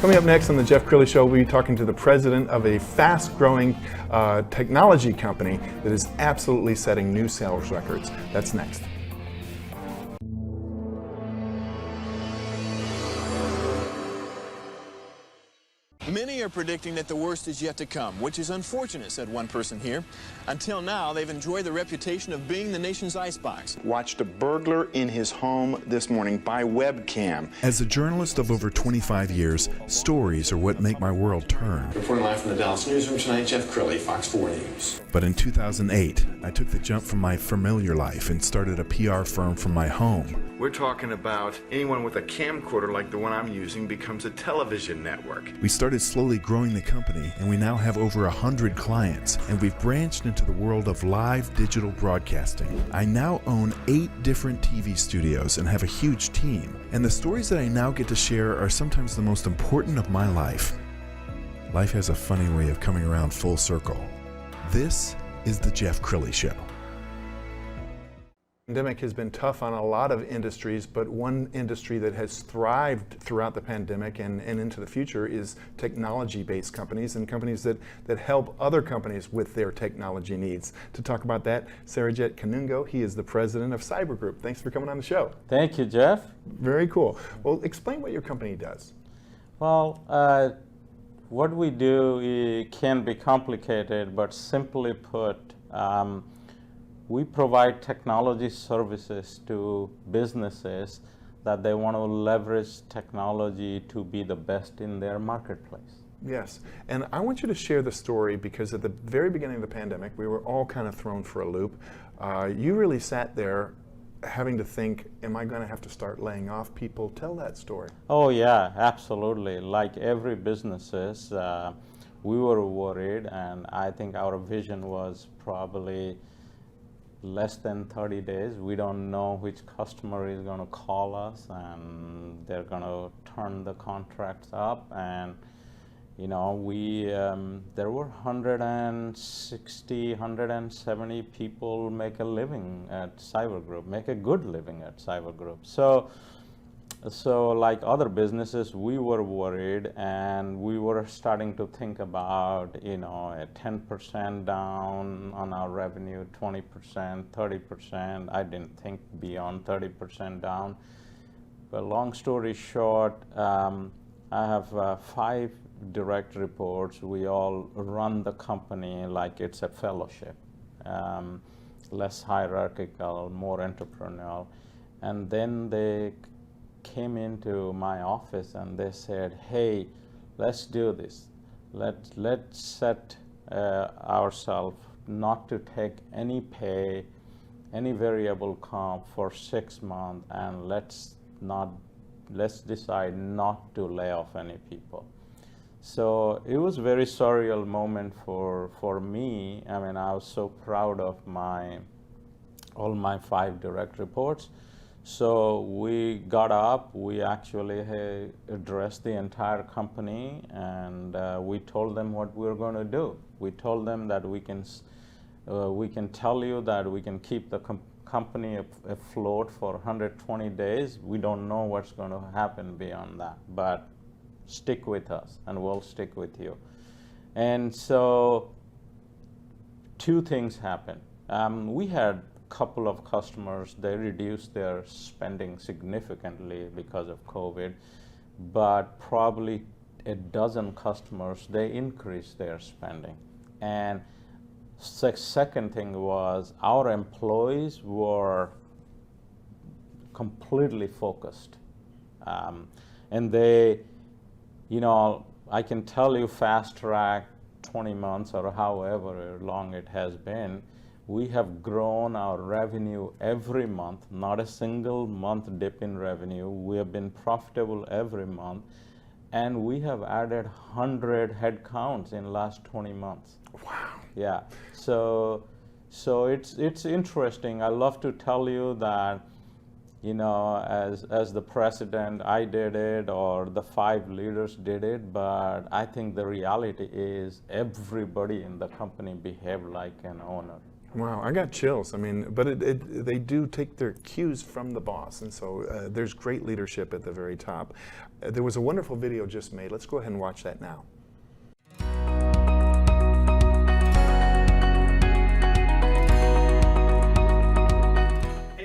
Coming up next on the Jeff Crilley Show, we'll be talking to the president of a fast-growing technology company that is absolutely setting new sales records. That's next. Many are predicting that the worst is yet to come, which is unfortunate, said one person here. Until now, they've enjoyed the reputation of being the nation's icebox. Watched a burglar in his home this morning by webcam. As a journalist of over 25 years, stories are what make my world turn. Reporting live from the Dallas newsroom tonight, Jeff Crilley, Fox 4 News. But in 2008, I took the jump from my familiar life and started a PR firm from my home. We're talking about anyone with a camcorder like the one I'm using becomes a television network. We started slowly growing the company, and we now have over 100 clients, and we've branched into the world of live digital broadcasting. I now own 8 different TV studios and have a huge team, and the stories that I now get to share are sometimes the most important of my life. Life has a funny way of coming around full circle. This is the Jeff Crilley Show. The pandemic has been tough on a lot of industries, but one industry that has thrived throughout the pandemic and into the future is technology-based companies and companies that help other companies with their technology needs. To talk about that, Saurajit Kanungo, he is the president of Cyber Group. Thanks for coming on the show. Thank you, Jeff. Very cool. Well, explain what your company does. Well, what we do can be complicated, but simply put, we provide technology services to businesses that they want to leverage technology to be the best in their marketplace. Yes, and I want you to share the story because at the very beginning of the pandemic, we were all kind of thrown for a loop. You really sat there having to think, am I going to have to start laying off people? Tell that story. Oh yeah, absolutely. Like every businesses, we were worried, and I think our vision was probably less than 30 days. We don't know which customer is going to call us and they're going to turn the contracts up. And you know, there were 160, 170 people make a living at Cyber Group, make a good living at Cyber Group. So like other businesses, we were worried, and we were starting to think about, you know, a 10% down on our revenue, 20%, 30%. I didn't think beyond 30% down. But long story short, I have 5 direct reports. We all run the company like it's a fellowship, less hierarchical, more entrepreneurial. And then they came into my office and they said, hey, let's do this. Let's set ourselves not to take any pay, any variable comp for 6 months, and let's decide not to lay off any people. So it was a very surreal moment for me. I mean, I was so proud of all my 5 direct reports. So we got up, we actually addressed the entire company, and we told them what we were going to do. We told them that we can tell you that we can keep the company afloat for 120 days. We don't know what's going to happen beyond that, but stick with us and we'll stick with you. And so 2 things happened. We had couple of customers, they reduced their spending significantly because of COVID, but probably a dozen customers, they increased their spending. And second thing was our employees were completely focused. And they, you know, I can tell you fast track 20 months or however long it has been, we have grown our revenue every month, not a single month dip in revenue. We have been profitable every month, and we have added 100 headcounts in last 20 months. Wow. Yeah, so it's interesting. I love to tell you that, you know, as the president, I did it, or the 5 leaders did it, but I think the reality is everybody in the company behaved like an owner. Wow, I got chills. I mean, but they do take their cues from the boss, and so there's great leadership at the very top. There was a wonderful video just made. Let's go ahead and watch that now.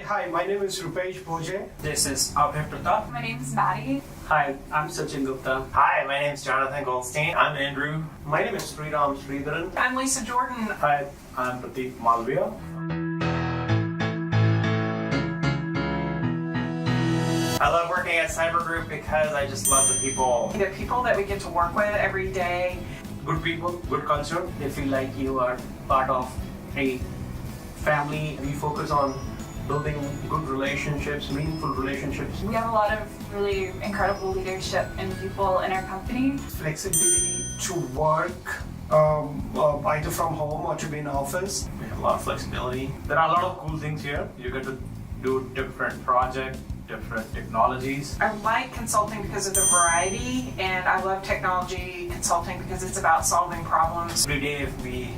Hi, my name is Rupesh Bhoje. This is Abhay Pratap. My name is Maddie. Hi, I'm Sachin Gupta. Hi, my name is Jonathan Goldstein. I'm Andrew. My name is Sriram Sridharan. I'm Lisa Jordan. Hi, I'm Prateek Malviya. I love working at Cyber Group because I just love the people. The people that we get to work with every day. Good people, good culture. They feel like you are part of a family. We focus on building good relationships, meaningful relationships. We have a lot of really incredible leadership and people in our company. Flexibility to work either from home or to be in office. We have a lot of flexibility. There are a lot of cool things here. You get to do different projects, different technologies. I like consulting because of the variety, and I love technology consulting because it's about solving problems. Every day if we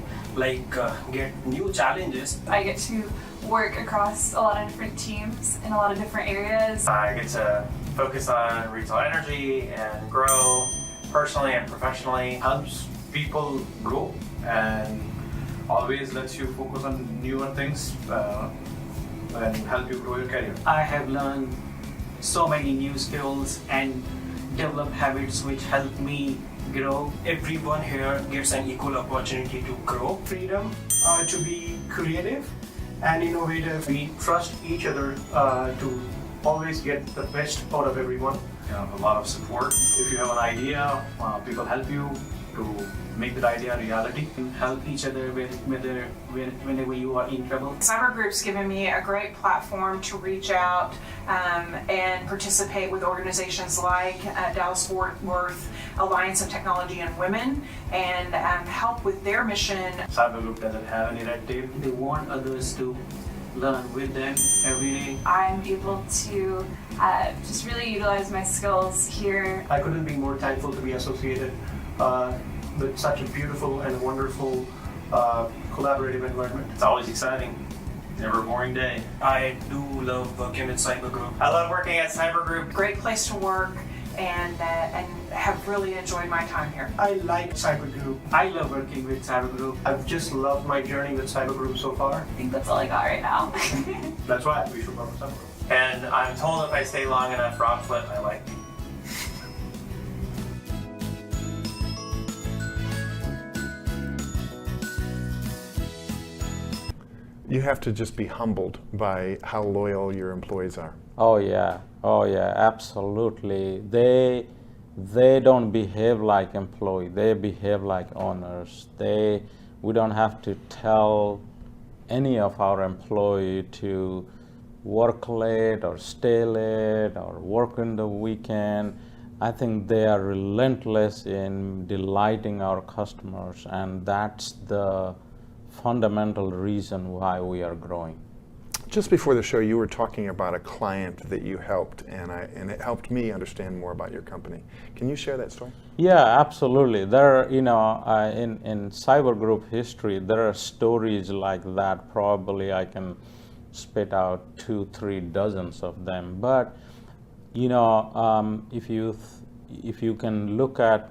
get new challenges. I get to work across a lot of different teams in a lot of different areas. I get to focus on retail energy and grow personally and professionally. Helps people grow and always lets you focus on newer things and help you grow your career. I have learned so many new skills and develop habits which help me grow. Everyone here gets an equal opportunity to grow. Freedom to be creative and innovative. We trust each other to always get the best out of everyone. You have a lot of support. If you have an idea, people help you to make that idea a reality. Help each other whenever you are in trouble. Cyber Group's given me a great platform to reach out and participate with organizations like Dallas-Fort Worth Alliance of Technology and Women and help with their mission. Cyber Group doesn't have any red tape. They want others to learn with them every day. I'm able to just really utilize my skills here. I couldn't be more thankful to be associated with such a beautiful and wonderful collaborative environment. It's always exciting. Never a boring day. I do love working with Cyber Group. I love working at Cyber Group. Great place to work and have really enjoyed my time here. I like Cyber Group. I love working with Cyber Group. I've just loved my journey with Cyber Group so far. I think that's all I got right now. That's right, we should work with Cyber Group. And I'm told if I stay long enough, Rob Flint might like me. You have to just be humbled by how loyal your employees are. Oh yeah, absolutely. They don't behave like employees. They behave like owners. We don't have to tell any of our employee to work late or stay late or work in the weekend. I think they are relentless in delighting our customers, and that's the fundamental reason why we are growing. Just before the show, you were talking about a client that you helped, and it helped me understand more about your company. Can you share that story? Yeah, absolutely. There are, in Cyber Group history, there are stories like that. Probably I can spit out 2-3 dozens of them. But if you can look at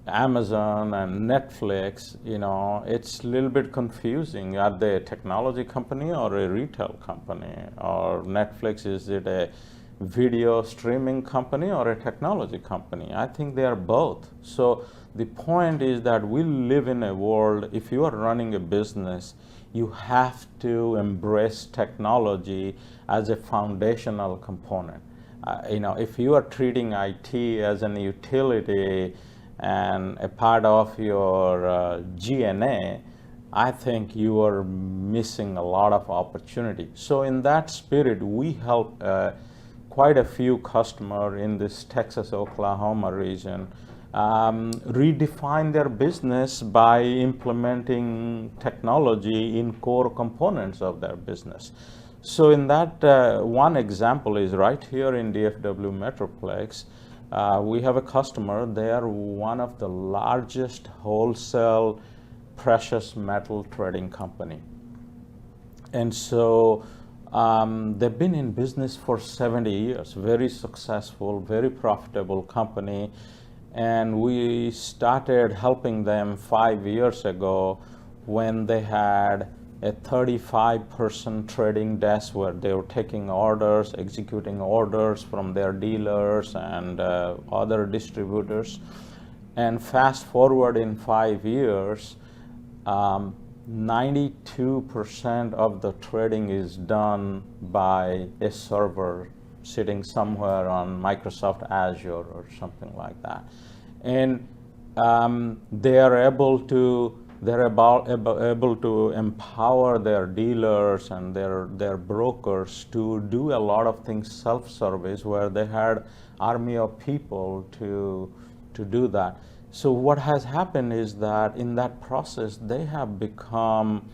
Amazon and Netflix, it's a little bit confusing. Are they a technology company or a retail company? Or Netflix, is it a video streaming company or a technology company? I think they are both. So the point is that we live in a world, if you are running a business, you have to embrace technology as a foundational component. If you are treating IT as an utility and a part of your G&A, I think you are missing a lot of opportunity. So in that spirit, we help quite a few customers in this Texas, Oklahoma region redefine their business by implementing technology in core components of their business. So in that, one example is right here in DFW Metroplex. We have a customer. They are one of the largest wholesale precious metal trading company. And so they've been in business for 70 years, very successful, very profitable company. And we started helping them 5 years ago when they had a 35-person trading desk where they were taking orders, executing orders from their dealers and other distributors. And fast forward in 5 years, 92% of the trading is done by a server sitting somewhere on Microsoft Azure or something like that. And they are able to empower their dealers and their brokers to do a lot of things self-service, where they had army of people to do that. So what has happened is that in that process, they have become,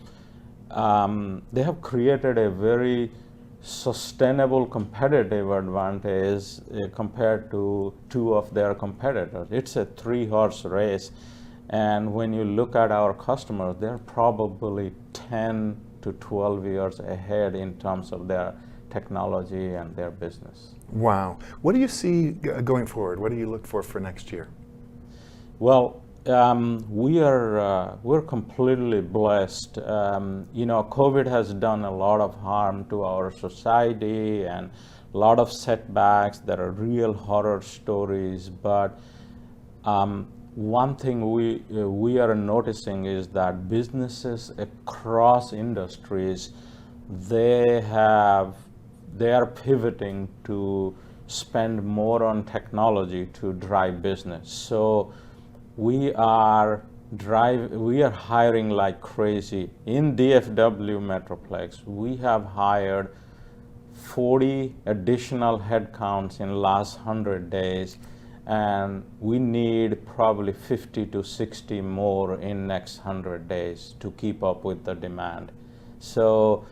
they have created a very sustainable competitive advantage compared to two of their competitors. It's a 3-horse race. And when you look at our customers, they're probably 10 to 12 years ahead in terms of their technology and their business. Wow. What do you see going forward? What do you look for next year? Well, we're completely blessed. COVID has done a lot of harm to our society and a lot of setbacks. There are real horror stories, but one thing we are noticing is that businesses across industries, they are pivoting to spend more on technology to drive business. So we are hiring like crazy. In DFW Metroplex, we have hired 40 additional headcounts in last 100 days, and we need probably 50 to 60 more in next 100 days to keep up with the demand. So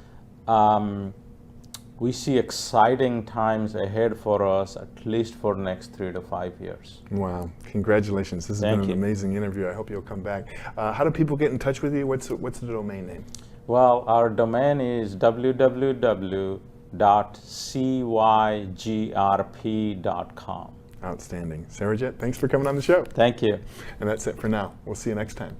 we see exciting times ahead for us, at least for next 3 to 5 years. Wow, congratulations. This has been an amazing interview. I hope you'll come back. How do people get in touch with you? What's the domain name? Well, our domain is www.cygrp.com. Outstanding. Saurajit, thanks for coming on the show. Thank you. And that's it for now. We'll see you next time.